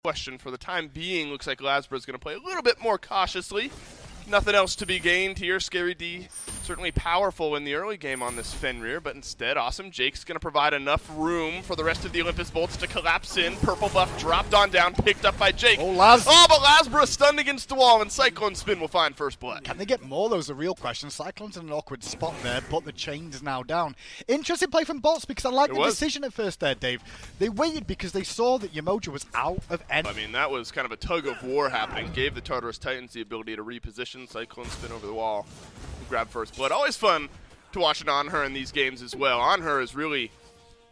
question for the time being. Looks like Lasbra is going to play a little bit more cautiously. Nothing else to be gained here. Scary D certainly powerful in the early game on this Fenrir, but instead, Awesome Jake's going to provide enough room for the rest of the Olympus bolts to collapse in. Purple buff dropped on down, picked up by Jake. Oh, but Lasbra stunned against the wall, and Cyclone Spin will find first blood. Can they get more? Those are the real question. Cyclone's in an awkward spot there, but the chain is now down. Interesting play from Bolts, because I like the decision at first there, Dave. They waited because they saw that Yamoja was out of end. I mean, that was kind of a tug of war happening. Gave the Tartarus Titans the ability to reposition. Cyclone Spin over the wall, grab first blood. Always fun to watch it on her in these games as well. On her has really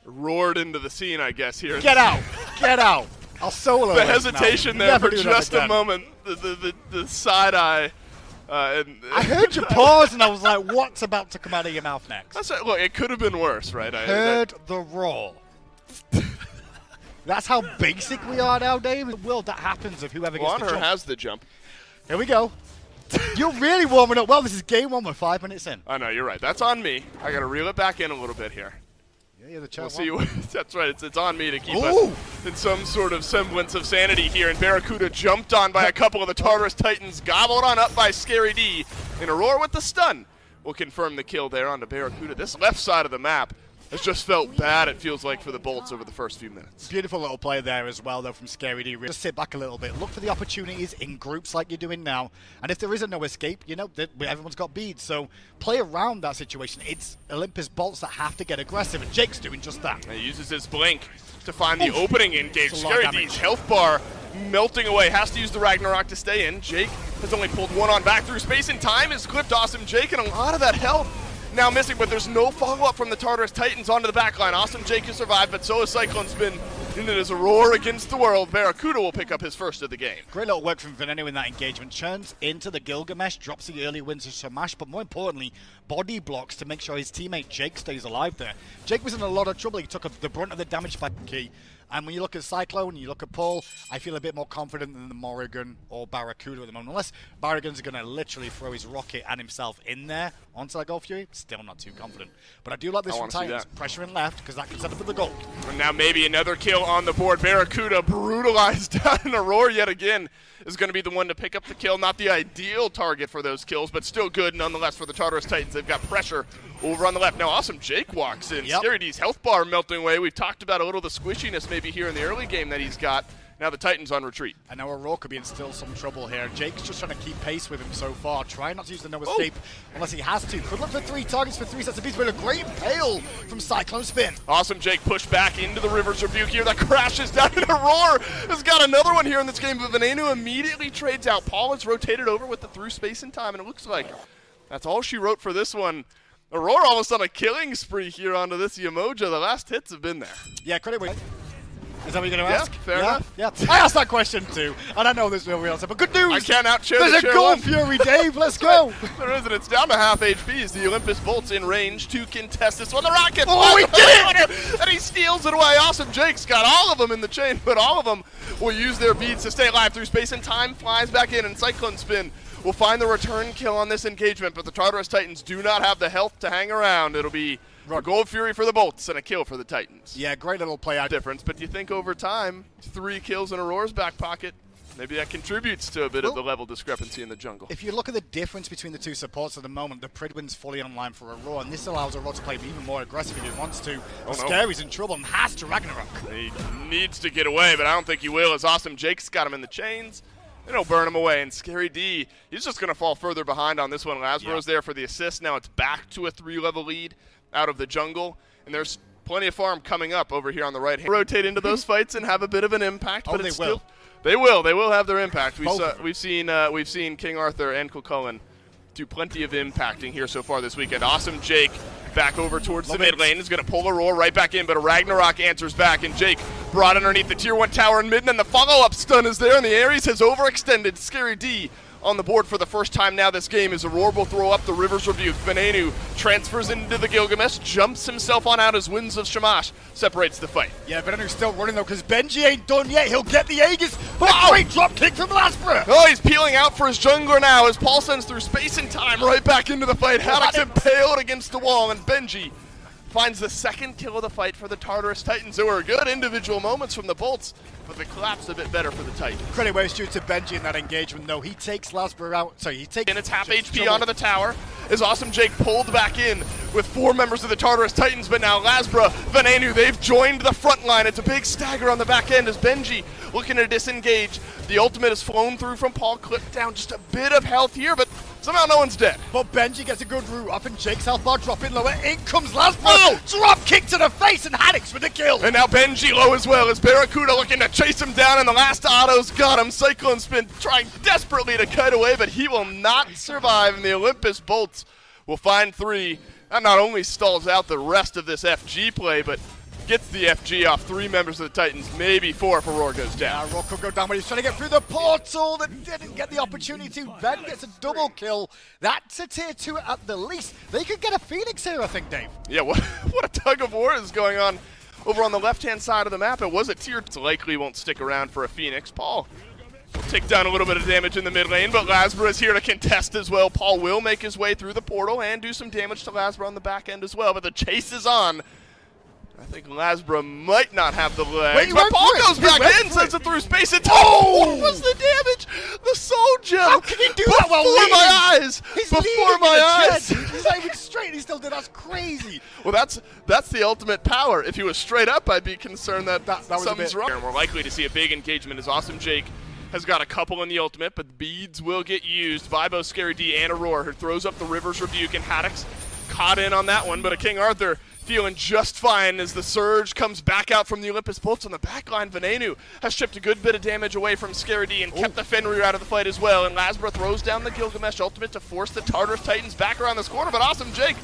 roared into the scene, I guess, here. Get out! Get out! I'll solo the hesitation there for just a moment. The side eye. I heard you pause, and I was like, what's about to come out of your mouth next? That's right. Look, it could have been worse, right? Heard the roar. That's how basic we are now, Dave. In the world, that happens of whoever gets the jump. On her has the jump. Here we go. You're really warming up. Well, this is game one. We're 5 minutes in. I know, you're right. That's on me. I got to reel it back in a little bit here. Yeah, you're the champ. We'll see. That's right. It's on me to keep us in some sort of semblance of sanity here. And Barracuda jumped on by a couple of the Tartarus Titans, gobbled on up by Scary D. And Aurora with the stun will confirm the kill there onto Barracuda. This left side of the map has just felt bad, it feels like, for the Bolts over the first few minutes. Beautiful little play there as well, though, from Scary D. Just sit back a little bit. Look for the opportunities in groups like you're doing now. And if there is a no escape, you know, everyone's got beads. So play around that situation. It's Olympus Bolts that have to get aggressive, and Jake's doing just that. And he uses his blink to find the opening engage. Scary D's health bar melting away. Has to use the Ragnarok to stay in. Jake has only pulled one on back through space and time. Has clipped Awesome Jake, and a lot of that health now missing, but there's no follow-up from the Tartarus Titans onto the backline. Awesome Jake has survived, but so has Cyclone Spin. And it is a roar against the world. Barracuda will pick up his first of the game. Great little work from Veneno in that engagement. Churns into the Gilgamesh, drops the early wins to Shamash, but more importantly, body blocks to make sure his teammate Jake stays alive there. Jake was in a lot of trouble. He took the brunt of the damage by Key. And when you look at Cyclone, you look at Paul, I feel a bit more confident than the Morrigan or Barracuda at the moment. Unless Barrigan's going to literally throw his rocket and himself in there onto that Gold Fury, still not too confident. But I do like this from Titans. Pressuring left, because that can set up for the gold. And now maybe another kill on the board. Barracuda brutalized down, and Aurora yet again is going to be the one to pick up the kill. Not the ideal target for those kills, but still good nonetheless for the Tartarus Titans. They've got pressure over on the left. Now Awesome Jake walks in. Scary D's health bar melting away. We've talked about a little of the squishiness maybe here in the early game that he's got. Now the Titans on retreat. And now Aurora could be in still some trouble here. Jake's just trying to keep pace with him so far. Trying not to use the no escape unless he has to. Could look for 3 targets for 3 sets of beats, but a great impale from Cyclone Spin. Awesome Jake pushed back into the River's Rebuke here. That crashes down, and Aurora has got another one here in this game. But Veneno immediately trades out. Paul is rotated over with the through space and time, and it looks like that's all she wrote for this one. Aurora almost on a killing spree here onto this Yamoja. The last hits have been there. Yeah, credit where. Is that what you're going to ask? Fair enough. Yeah, I asked that question too, and I know there's no real answer, but good news! I can't outshare There's a Gold Fury, Dave, let's go! There isn't, it's down to half HP as the Olympus Bolts in range to contest this one. The Rocket! Oh, he did it! And he steals it away. Awesome Jake's got all of them in the chain, but all of them will use their beads to stay alive through space, and time flies back in, and Cyclone Spin will find the return kill on this engagement, but the Tartarus Titans do not have the health to hang around. It'll be a Gold Fury for the Bolts and a kill for the Titans. Yeah, great little play out. Difference, but you think over time, 3 kills in Aurora's back pocket, maybe that contributes to a bit of the level discrepancy in the jungle. If you look at the difference between the two supports at the moment, the Pridwin's fully online for Aurora, and this allows Aurora to play even more aggressive if he wants to. Scary's in trouble and has to Ragnarok. He needs to get away, but I don't think he will, as Awesome Jake's got him in the chains. And he'll burn him away, and Scary D, he's just going to fall further behind on this one. Lasbro's there for the assist. Now it's back to a 3-level lead out of the jungle, and there's plenty of farm coming up over here on the right hand. Rotate into those fights and have a bit of an impact, but it's still they will have their impact. We've seen King Arthur and Kilcullen do plenty of impacting here so far this weekend. Awesome Jake back over towards the mid lane is going to pull Aurora right back in, but a Ragnarok answers back, and Jake brought underneath the tier 1 tower in mid, and the follow-up stun is there, and the Ares has overextended. Scary D on the board for the first time now this game as Aurora will throw up the River's Rebuke. Veneno transfers into the Gilgamesh, jumps himself on out as Winds of Shamash separates the fight. Yeah, Veneno's still running though because Benji ain't done yet. He'll get the Aegis, but a great drop kick from Lasbra. Oh, he's peeling out for his jungler now as Paul sends through space and time right back into the fight. Haddock's impaled against the wall, and Benji finds the second kill of the fight for the Tartarus Titans. There were good individual moments from the Bolts, but the collapse a bit better for the Titans. Credit where it's due to Benji in that engagement, though. He takes Lasbro out. Sorry, he takes. And it's half HP onto the tower. Is Awesome Jake pulled back in with 4 members of the Tartarus Titans, but now Lasbra, Venenu, they've joined the front line. It's a big stagger on the back end as Benji looking to disengage. The ultimate is flown through from Paul, clipped down just a bit of health here, but somehow no one's dead. But Benji gets a good root up, and Jake's health bar dropping lower. In comes Lasbro. Drop kick to the face, and Haddix with the kill. And now Benji low as well as Barracuda looking to chase him down, and the last auto's got him. Cyclone Spin trying desperately to cut away, but he will not survive, and the Olympus Bolts will find 3. That not only stalls out the rest of this FG play, but gets the FG off 3 members of the Titans, maybe 4 if Aurora goes down. Rock could go down, but he's trying to get through the portal that didn't get the opportunity to. Ben gets a double kill. That's a tier 2 at the least. They could get a Phoenix here, I think, Dave. Yeah, what a tug of war is going on over on the left-hand side of the map. It was a tier 2. Likely won't stick around for a Phoenix. Paul will take down a little bit of damage in the mid lane, but Lasbra is here to contest as well. Paul will make his way through the portal and do some damage to Lasbra on the back end as well, but the chase is on. I think Lasbra might not have the legs, but Paul goes back in, sends it through space, and what was the damage? The soul gem! How can you do that while before my eyes? He's before my eyes! He's not even straight, he still did. That's crazy. Well, that's the ultimate power. If he was straight up, I'd be concerned that something's wrong. We're likely to see a big engagement as Awesome Jake has got a couple in the ultimate, but the beads will get used by both Scary D and Aurora, who throws up the River's Rebuke, and Haddix caught in on that one, but a King Arthur feeling just fine as the surge comes back out from the Olympus Bolts on the backline. Venenu has chipped a good bit of damage away from Scary D and kept the Fenrir out of the fight as well, and Lasbra throws down the Gilgamesh ultimate to force the Tartarus Titans back around this corner, but Awesome Jake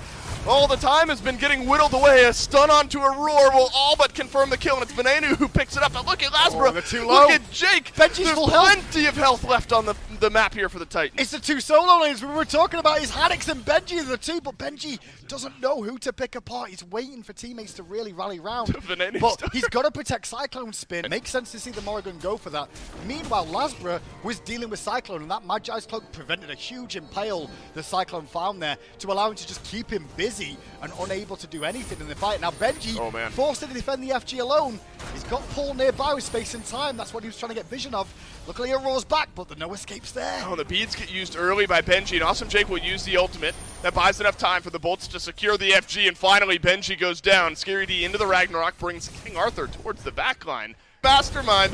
all the time has been getting whittled away. A stun onto a roar will all but confirm the kill, and it's Venenu who picks it up. But look at Lasbra, look at Jake. Benji's full health. Plenty of health left on the map here for the Titans. It's the 2 solo lanes we were talking about. Is Haddix and Benji are the 2, but Benji doesn't know who to pick apart. He's waiting for teammates to really rally round. But he's got to protect Cyclone Spin. Makes sense to see the Morrigan go for that. Meanwhile, Lasbra was dealing with Cyclone, and that Magi's Cloak prevented a huge impale the Cyclone found there to allow him to just keep him busy and unable to do anything in the fight. Now Benji, forced to defend the FG alone. He's got Paul nearby with space and time. That's what he was trying to get vision of. Luckily, Aurora's back, but the no escapes there. Oh, the beads get used early by Benji, and Awesome Jake will use the ultimate. That buys enough time for the Bolts to secure the FG, and finally Benji goes down. Scary D into the Ragnarok brings King Arthur towards the backline. Mastermind,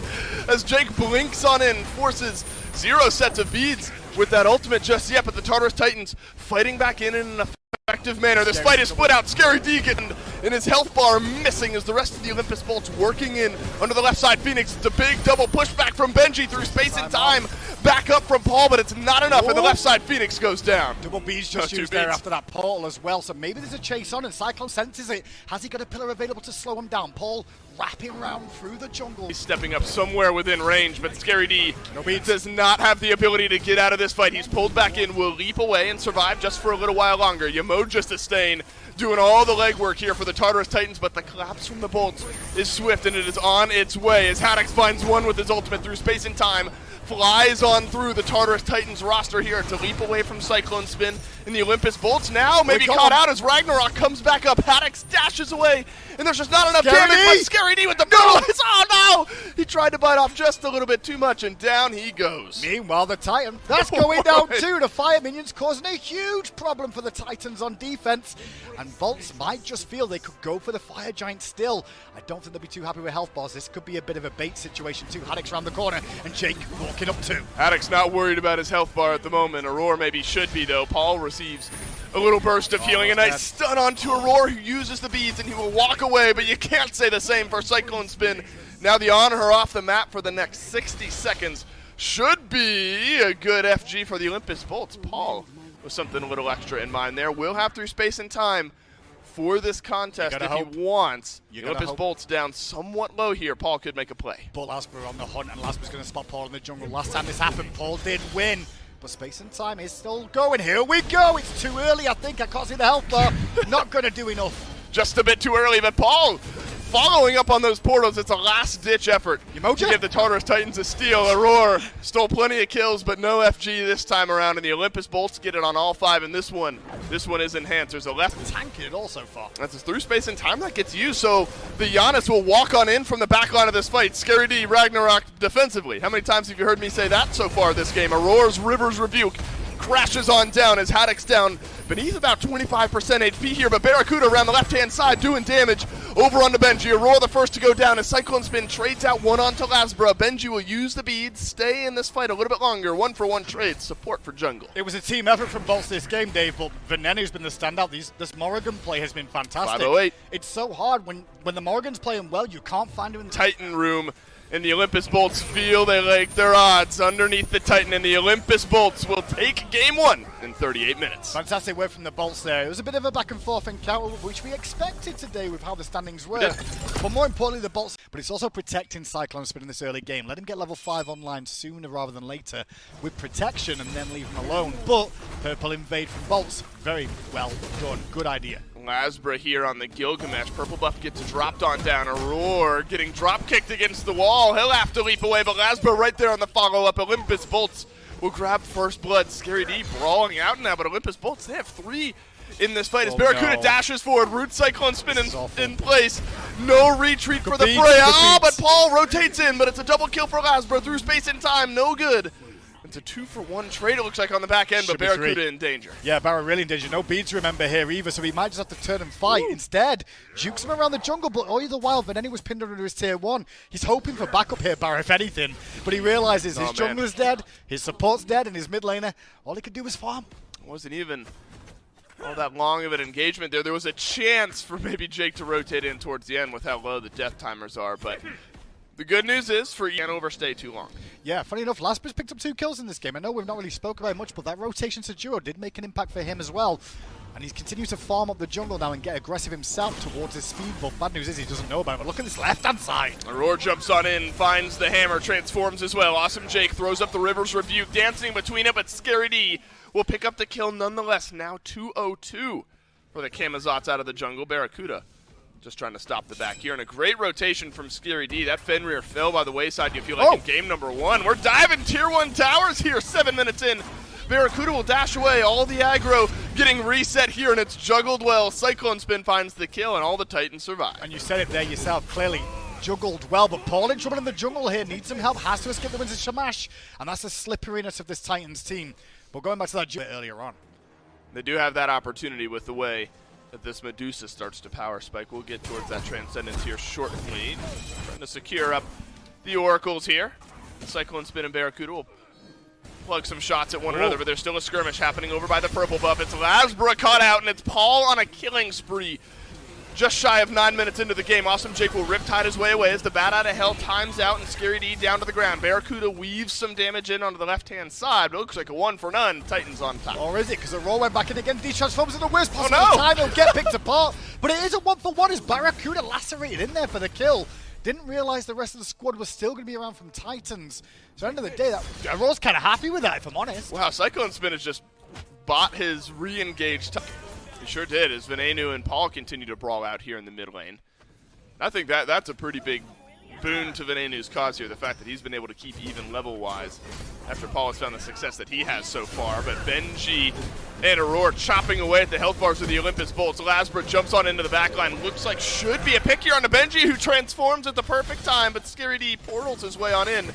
as Jake blinks on in, forces 0 sets of beads with that ultimate just yet, but the Tartarus Titans fighting back in an effective manner. This fight is split out. Scary D getting in his health bar missing as the rest of the Olympus Bolts working in under the left side. Phoenix, it's a big double pushback from Benji through space and time. Back up from Paul, but it's not enough, and the left side Phoenix goes down. Double bees just used there after that portal as well, so maybe there's a chase on, and Cyclone senses it. Has he got a pillar available to slow him down? Paul wrapping around through the jungle. He's stepping up somewhere within range, but Scary D does not have the ability to get out of this fight. He's pulled back in, will leap away and survive just for a little while longer. Yamoja Sustain doing all the legwork here for the Tartarus Titans, but the collapse from the Bolts is swift, and it is on its way as Haddix finds one with his ultimate through space and time. Flies on through the Tartarus Titans roster here to leap away from Cyclone Spin, and the Olympus Bolts now maybe caught out as Ragnarok comes back up. Haddix dashes away, and there's just not enough damage, but Scary D with the bullets. Oh no! He tried to bite off just a little bit too much, and down he goes. Meanwhile, the Titan, that's going down too. The fire minions causing a huge problem for the Titans on defense, and Bolts might just feel they could go for the Fire Giant still. I don't think they'll be too happy with health bars. This could be a bit of a bait situation too. Haddix around the corner, and Jake walking up too. Haddix not worried about his health bar at the moment. Aurora maybe should be though. Paul receives a little burst of healing. A nice stun onto Aurora, who uses the beads, and he will walk away, but you can't say the same for Cyclone Spin. Now the on her off the map for the next 60 seconds should be a good FG for the Olympus Bolts. Paul with something a little extra in mind there. Will have through space and time for this contest if he wants. Olympus Bolts down somewhat low here. Paul could make a play. But Lasbra on the hunt, and Lasbra's going to spot Paul in the jungle. Last time this happened, Paul did win. But space and time is still going. Here we go. It's too early, I think. I can't see the health bar. Not going to do enough. Just a bit too early, but Paul following up on those portals. It's a last-ditch effort Emoja? to give the Tartarus Titans a steal. Aurora stole plenty of kills, but no FG this time around, and the Olympus Bolts get it on all 5 in this one. This one is enhanced. There's a left. Tanking it all so far. That's a through space and time that gets used, so the Giannis will walk on in from the back line of this fight. Scary D, Ragnarok defensively. How many times have you heard me say that so far this game? Aurora's River's Rebuke crashes on down as Haddock's down beneath about 25% HP here, but Barracuda around the left-hand side doing damage over onto Benji. Aurora the first to go down as Cyclone Spin trades out one onto Lasbra. Benji will use the beads, stay in this fight a little bit longer. 1-for-1 trade, support for jungle. It was a team effort from Bolts this game, Dave, but Venenu's been the standout. This Morrigan play has been fantastic. 508. It's so hard when the Morrigan's playing well, you can't find him in the Titan room. And the Olympus Bolts feel they like their odds underneath the Titan, and the Olympus Bolts will take game 1 in 38 minutes. Fantastic work from the Bolts there. It was a bit of a back and forth encounter, which we expected today with how the standings were. But more importantly, the Bolts. But it's also protecting Cyclone Spin in this early game. Let him get level 5 online sooner rather than later with protection and then leave him alone. But Purple invade from Bolts. Very well done. Good idea. Lasbra here on the Gilgamesh. Purple buff gets dropped on down. Aurora getting drop kicked against the wall. He'll have to leap away, but Lasbra right there on the follow-up. Olympus Bolts will grab first blood. Scary D brawling out now, but Olympus Bolts, they have 3 in this fight as Barracuda dashes forward. Root Cyclone Spin in place. No retreat for the fray. But Paul rotates in, but it's a double kill for Lasbra through space and time. No good. It's a 2-for-1 trade, it looks like, on the back end, but Barracuda in danger. Yeah, Barra really in danger. No beads to remember here either, so he might just have to turn and fight. Instead, jukes him around the jungle, but all the while, Veneni was pinned under his tier 1. He's hoping for backup here, Barra, if anything. But he realizes his jungler's dead, his support's dead, and his mid laner, all he could do was farm. Wasn't even all that long of an engagement there. There was a chance for maybe Jake to rotate in towards the end with how low the death timers are, but the good news is for you can't overstay too long. Yeah, funny enough, Lasbra's picked up 2 kills in this game. I know we've not really spoken about it much, but that rotation to Juro did make an impact for him as well. And he's continued to farm up the jungle now and get aggressive himself towards his speed buff. Bad news is he doesn't know about it, but look at this left-hand side. Aurora jumps on in, finds the hammer, transforms as well. Awesome Jake throws up the River's Rebuke, dancing between it, but Scary D will pick up the kill nonetheless. Now 2-0-2 for the Kamazots out of the jungle. Barracuda just trying to stop the back here, and a great rotation from Scary D. That Fenrir fell by the wayside, you feel like in game number 1. We're diving tier 1 towers here, 7 minutes in. Barracuda will dash away, all the aggro getting reset here, and it's juggled well. Cyclone Spin finds the kill, and all the Titans survive. And you said it there yourself, clearly juggled well, but Paul in trouble in the jungle here, needs some help, has to escape the winds of Shamash, and that's the slipperiness of this Titans team. But going back to that earlier on. They do have that opportunity with the way that this Medusa starts to power spike. We'll get towards that Transcendence here shortly. Trying to secure up the Oracles here. Cyclone Spin and Barracuda will plug some shots at one another, but there's still a skirmish happening over by the purple buff. It's Lasbra caught out, and it's Paul on a killing spree. Just shy of 9 minutes into the game. Awesome Jake will riptide his way away as the Bat Out of Hell times out and Scary D down to the ground. Barracuda weaves some damage in onto the left-hand side, but it looks like a 1-for-none. Titans on top. Or is it? Because Aurora went back in again. He transforms in the worst possible time. He'll get picked apart. But it is a 1-for-1 as Barracuda lacerated in there for the kill. Didn't realize the rest of the squad was still going to be around from Titans. So at the end of the day, Aurora's kind of happy with that, if I'm honest. Wow, Cyclone Spin has just bought his re-engaged time. He sure did, as Venenu and Paul continue to brawl out here in the mid lane. I think that's a pretty big boon to Venenu's cause here, the fact that he's been able to keep even level-wise after Paul has found the success that he has so far. But Benji and Aurora chopping away at the health bars of the Olympus Bolts. Lasbra jumps on into the backline. Looks like should be a pick here on the Benji, who transforms at the perfect time, but Scary D portals his way on in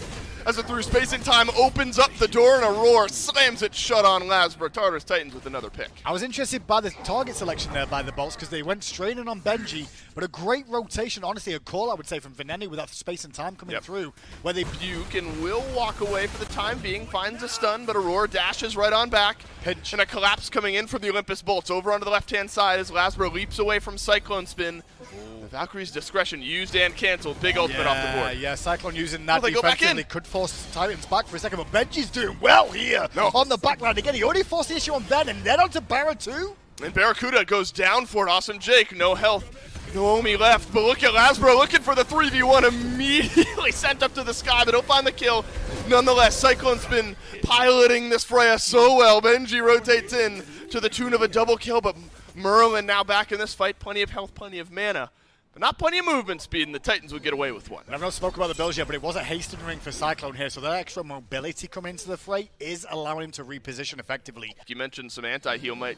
as it through space and time opens up the door, and Aurora slams it shut on Lasbra. Tartarus Titans with another pick. I was interested by the target selection there by the Bolts because they went straight in on Benji, but a great rotation, honestly, a call I would say from Veneni with that space and time coming through, where they Buke and will walk away for the time being, finds a stun, but Aurora dashes right on back. Pinch. And a collapse coming in from the Olympus Bolts over onto the left-hand side as Lasbra leaps away from Cyclone Spin. The Valkyrie's discretion used and canceled. Big ultimate off the board. Yeah, Cyclone using that they go back defensively in. could force Titans back for a second, but Benji's doing well here on the backline again. He already forced the issue on Ben, and then onto Barra too. And Barracuda goes down for it. Awesome Jake, no health. Naomi left, but look at Lasbra looking for the 3v1, immediately sent up to the sky, but he'll find the kill. Nonetheless, Cyclone's been piloting this Freya so well. Benji rotates in to the tune of a double kill, but Merlin now back in this fight. Plenty of health, plenty of mana. but not plenty of movement speed, and the Titans would get away with one. I've not spoken about the builds yet, but it was a hasten ring for Cyclone here, so that extra mobility coming into the fray is allowing him to reposition effectively. You mentioned some anti-heal might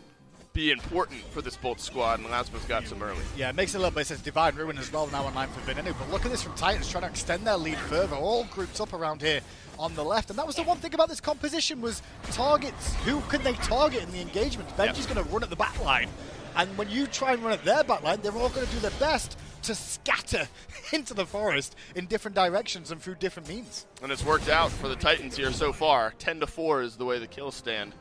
be important for this Bolt squad, and Lasbo's got some early. Yeah, it makes it a little bit. It says Divine Ruin as well now on 9 for Venenu, but look at this from Titans trying to extend their lead further, all grouped up around here on the left, and that was the one thing about this composition was targets. Who can they target in the engagement? Benji's going to run at the back line, and when you try and run at their back line, they're all going to do their best to scatter into the forest in different directions and through different means. And it's worked out for the Titans here so far. 10-4 is the way the kills stand.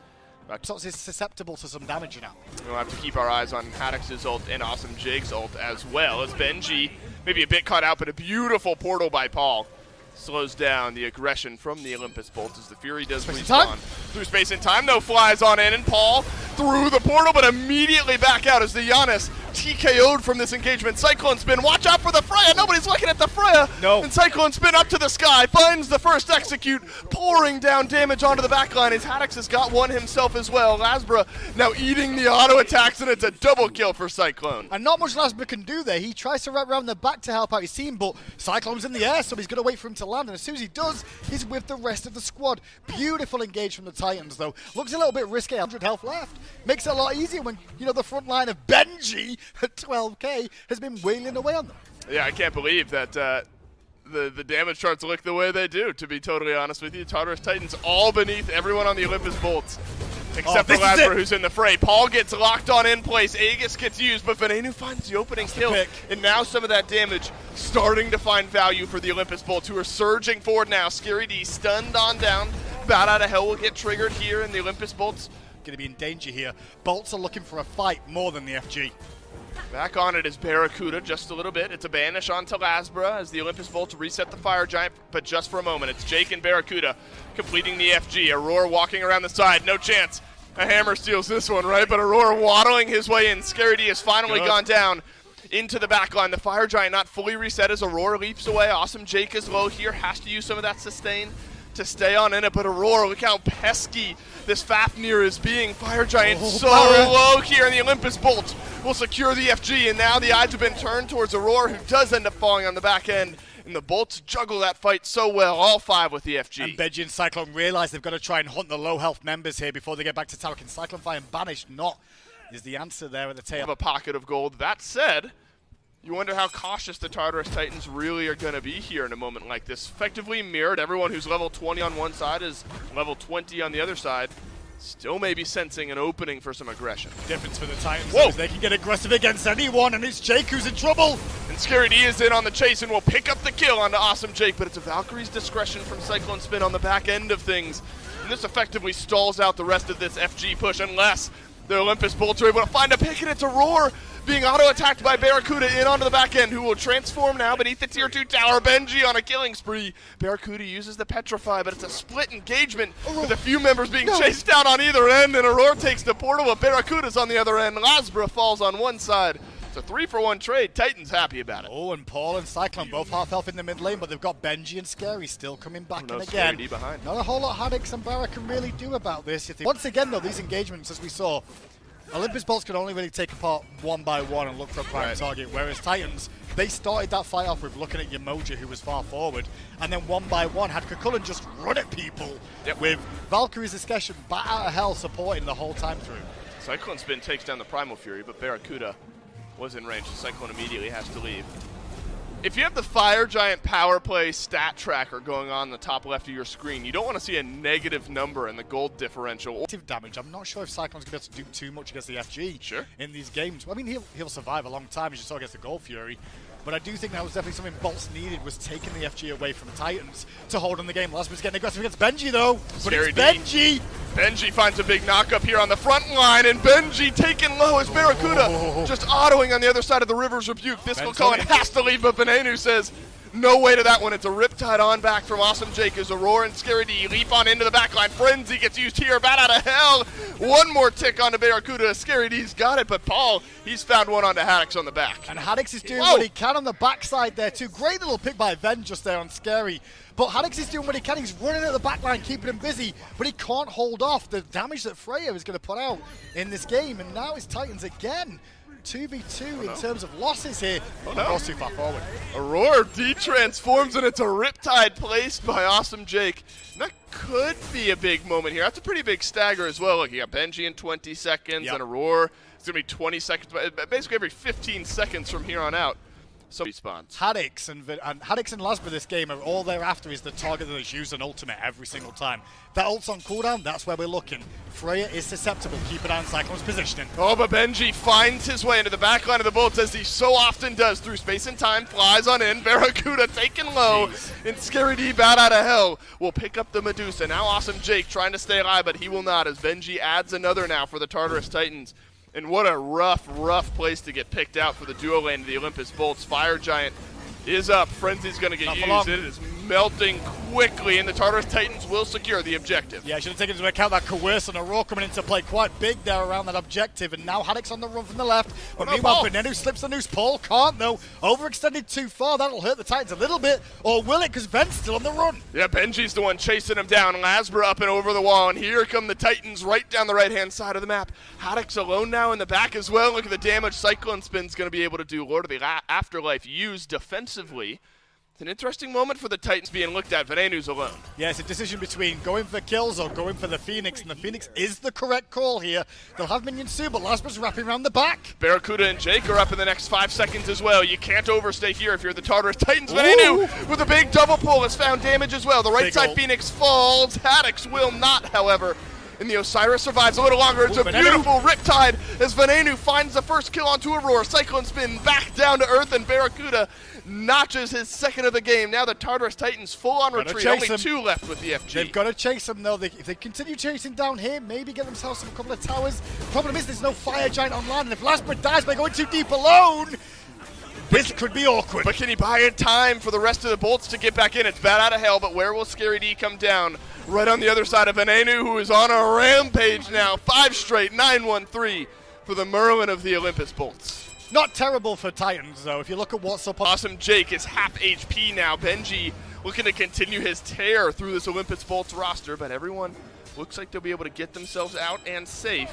Sox is susceptible to some damage now. We'll have to keep our eyes on Haddix's ult and Awesome Jake's ult as well, as Benji, maybe a bit caught out, but a beautiful portal by Paul slows down the aggression from the Olympus Bolt as the Fury does respawn. Through space and time, though, flies on in, and Paul through the portal, but immediately back out as the Giannis TKO'd from this engagement. Cyclone Spin, watch out for the Freya. Nobody's looking at the Freya. No. And Cyclone Spin up to the sky, finds the first execute, pouring down damage onto the backline as Haddix has got one himself as well. Lasbra now eating the auto attacks, and it's a double kill for Cyclone. And not much Lasbra can do there. He tries to wrap around the back to help out his team, but Cyclone's in the air, so he's going to wait for him to land, and as soon as he does, he's with the rest of the squad. Beautiful engage from the Titans, though. Looks a little bit risky, 100 health left. Makes it a lot easier when, you know, the front line of Benji at 12k has been wailing away on them. Yeah, I can't believe that the damage charts look the way they do, to be totally honest with you. Tartarus Titans all beneath everyone on the Olympus Bolts, except for Lasbra, who's in the fray. Paul gets locked on in place. Aegis gets used, but Venenu finds the opening kill. And now some of that damage starting to find value for the Olympus Bolts, who are surging forward now. Scary D stunned on down. Bat Out of Hell will get triggered here, and the Olympus Bolts going to be in danger here. Bolts are looking for a fight more than the FG. Back on it is Barracuda just a little bit. It's a banish onto Lasbra as the Olympus Bolts reset the Fire Giant, but just for a moment. It's Jake and Barracuda completing the FG. Aurora walking around the side, no chance. A hammer steals this one, right? But Aurora waddling his way in. Scary D has finally gone down into the back line. The Fire Giant not fully reset as Aurora leaps away. Awesome Jake is low here, has to use some of that sustain to stay on in it, but Aurora, look how pesky this Fafnir is being. Fire Giant so low here, and the Olympus Bolt will secure the FG, and now the eyes have been turned towards Aurora, who does end up falling on the back end, and the Bolts juggle that fight so well, all 5 with the FG. And Benji and Cyclone realize they've got to try and hunt the low health members here before they get back to tower. Can Cyclone Fire and Banish not is the answer there at the tail. Of a pocket of gold. That said, you wonder how cautious the Tartarus Titans really are going to be here in a moment like this. Effectively mirrored. Everyone who's level 20 on one side is level 20 on the other side. Still maybe sensing an opening for some aggression. Difference for the Titans is they can get aggressive against anyone, and it's Jake who's in trouble. And Scary D is in on the chase and will pick up the kill onto Awesome Jake, but it's a Valkyrie's discretion from Cyclone Spin on the back end of things. And this effectively stalls out the rest of this FG push unless the Olympus Bolts are able to find a pick, and it's a Roar being auto-attacked by Barracuda in onto the back end, who will transform now beneath the tier 2 tower. Benji on a killing spree. Barracuda uses the Petrify, but it's a split engagement with a few members being chased down on either end, and Aurora takes the portal, but Barracuda's on the other end. Lasbra falls on one side. It's a 3-for-1 trade. Titans happy about it. Oh, and Paul and Cyclone both half health in the mid lane, but they've got Benji and Scary still coming back in again. Behind. Not a whole lot Haddix and Barra can really do about this. Once again, though, these engagements, as we saw, Olympus Bolts could only really take apart one by one and look for a prime target, whereas Titans, they started that fight off with looking at Yamoja, who was far forward, and then one by one had Kukulkan just run at people with Valkyrie's discretion, Bat Out of Hell supporting the whole time through. Cyclone Spin takes down the Primal Fury, but Barracuda was in range, so Cyclone immediately has to leave. If you have the Fire Giant power play stat tracker going on the top left of your screen, you don't want to see a negative number in the gold differential. Damage. I'm not sure if Cyclone's going to be able to do too much against the FG in these games. I mean, he'll survive a long time, as you saw against the Gold Fury. But I do think that was definitely something Bolts needed, was taking the FG away from Titans to hold on the game. Lasbra's getting aggressive against Benji, though. But it's Benji! Benji finds a big knock-up here on the front line, and Benji taken low as Barracuda just autoing on the other side of the River's Rebuke. This will call it has to leave, but Venenu says no way to that one. It's a Riptide on back from Awesome Jake as Aurora and Scary D leap on into the backline. Frenzy gets used here. Bat Out of Hell. One more tick onto Barracuda. Scary D's got it, but Paul, he's found one onto Haddix on the back. And Haddix is doing what he can on the backside there too. Great little pick by Ven just there on Scary. But Haddix is doing what he can. He's running at the backline, keeping him busy, but he can't hold off the damage that Freya is going to put out in this game. And now it's Titans again 2v2 in terms of losses here. Oh, no. Goes too far forward. Aurora de-transforms, and it's a Riptide placed by Awesome Jake. And that could be a big moment here. That's a pretty big stagger as well. Look, you got Benji in 20 seconds, and Aurora. It's going to be 20 seconds, basically every 15 seconds from here on out. So respawns. Haddox and Lasba this game are all they're after is the target that is used an ultimate every single time. That ult's on cooldown, that's where we're looking. Freya is susceptible. Keep an eye on Cyclone's positioning. Oh, but Benji finds his way into the back line of the Bolts as he so often does through space and time. Flies on in. Barracuda taken low. And Scary D, bad out of hell, will pick up the Medusa. Now Awesome Jake trying to stay alive, but he will not as Benji adds another now for the Tartarus Titans. And what a rough place to get picked out for the duo lane of the Olympus Bolts. Fire Giant is up. Frenzy's going to get used. It is melting quickly, and the Tartarus Titans will secure the objective. Yeah, I should have taken into account that Coerce and Aurora coming into play quite big there around that objective, and now Haddox on the run from the left. But meanwhile, Venenu slips the noose. Paul can't, though. Overextended too far. That'll hurt the Titans a little bit, or will it? Because Ven's still on the run. Yeah, Benji's the one chasing him down. Lasbra up and over the wall, and here come the Titans right down the right-hand side of the map. Haddox alone now in the back as well. Look at the damage Cyclone Spin's going to be able to do. Lord of the Afterlife used defensively. It's an interesting moment for the Titans being looked at. Venenu's alone. Yeah, it's a decision between going for kills or going for the Phoenix, and the Phoenix is the correct call here. They'll have minions soon, but Lasbra's wrapping around the back. Barracuda and Jake are up in the next 5 seconds as well. You can't overstay here if you're the Tartarus Titans. Venenu with a big double pull has found damage as well. The right side Phoenix falls. Haddox will not, however. And the Osiris survives a little longer. It's a beautiful Riptide as Venenu finds the first kill onto Aurora. Cyclone Spin back down to earth, and Barracuda notches his second of the game. Now the Tartarus Titans full on retreat. Only 2 left with the FG. They've got to chase him, though. If they continue chasing down here, maybe get themselves a couple of towers. Problem is there's no Fire Giant online, and if Lasbra dies by going too deep alone, this could be awkward. But can he buy in time for the rest of the Bolts to get back in? It's bad out of hell, but where will Scary D come down? Right on the other side of Venenu, who is on a rampage now. 5 straight, 9-1-3 for the Merlin of the Olympus Bolts. Not terrible for Titans, though, if you look at what's up. Awesome Jake is half HP now. Benji looking to continue his tear through this Olympus Bolts roster, but everyone looks like they'll be able to get themselves out and safe.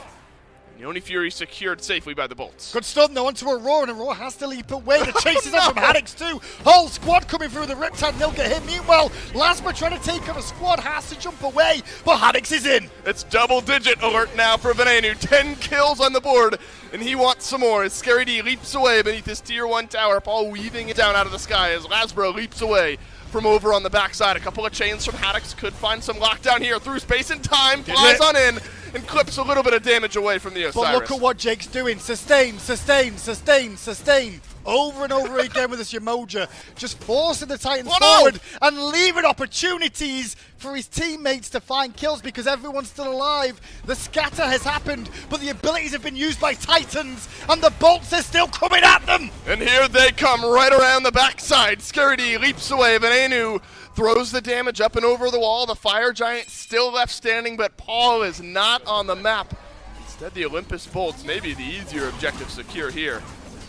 The Oni Fury secured safely by the Bolts. Good stun though onto Aurora, and Aurora has to leap away. The chase is up from Haddox too. Whole squad coming through the Riptide, and they'll get hit. Meanwhile, Lasbra trying to take on a squad, has to jump away, but Haddox is in. It's double-digit alert now for Venenu. 10 kills on the board, and he wants some more as Scary D leaps away beneath his tier 1 tower. Paul weaving it down out of the sky as Lasbra leaps away from over on the backside. A couple of chains from Haddox could find some lockdown here through space and time. Flies on in and clips a little bit of damage away from the Osiris. But look at what Jake's doing. Sustain, sustain, sustain, sustain. Over and over again with this Yamoja. Just forcing the Titans forward and leaving opportunities for his teammates to find kills because everyone's still alive. The scatter has happened, but the abilities have been used by Titans, and the Bolts are still coming at them. And here they come right around the backside. Scary D leaps away. Venenu throws the damage up and over the wall. The Fire Giant still left standing, but Paul is not on the map. Instead, the Olympus Bolts, maybe the easier objective secure here,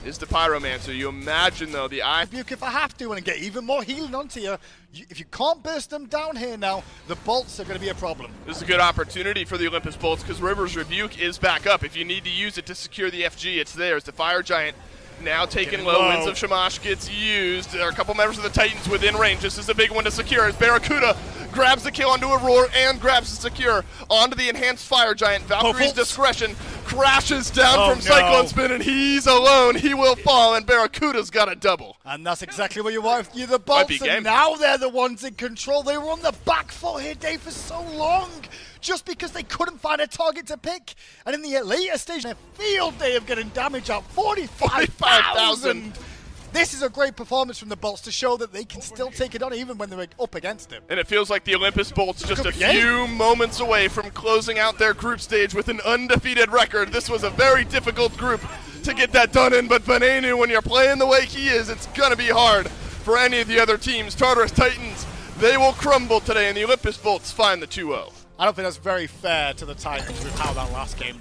is the Pyromancer. You imagine, though, the eye. If I have to and get even more healing onto you, if you can't burst them down here now, the Bolts are going to be a problem. This is a good opportunity for the Olympus Bolts because River's Rebuke is back up. If you need to use it to secure the FG, it's theirs. The Fire Giant now taken low. Winds of Shamash gets used. There are a couple members of the Titans within range. This is a big one to secure as Barracuda grabs the kill onto Aurora and grabs the secure onto the enhanced Fire Giant. Valkyrie's discretion crashes down from Cyclone Spin, and he's alone. He will fall, and Barracuda's got a double. And that's exactly what you want. You're the Bolts, and now they're the ones in control. They were on the back foot here, Dave, for so long, just because they couldn't find a target to pick. And in the later stage, a field day of getting damage out, 45,000. This is a great performance from the Bolts to show that they can still take it on even when they're up against it. And it feels like the Olympus Bolts just a few moments away from closing out their group stage with an undefeated record. This was a very difficult group to get that done in, but Venenu, when you're playing the way he is, it's going to be hard for any of the other teams. Tartarus Titans, they will crumble today, and the Olympus Bolts find the 2-0. I don't think that's very fair to the Titans with how that last game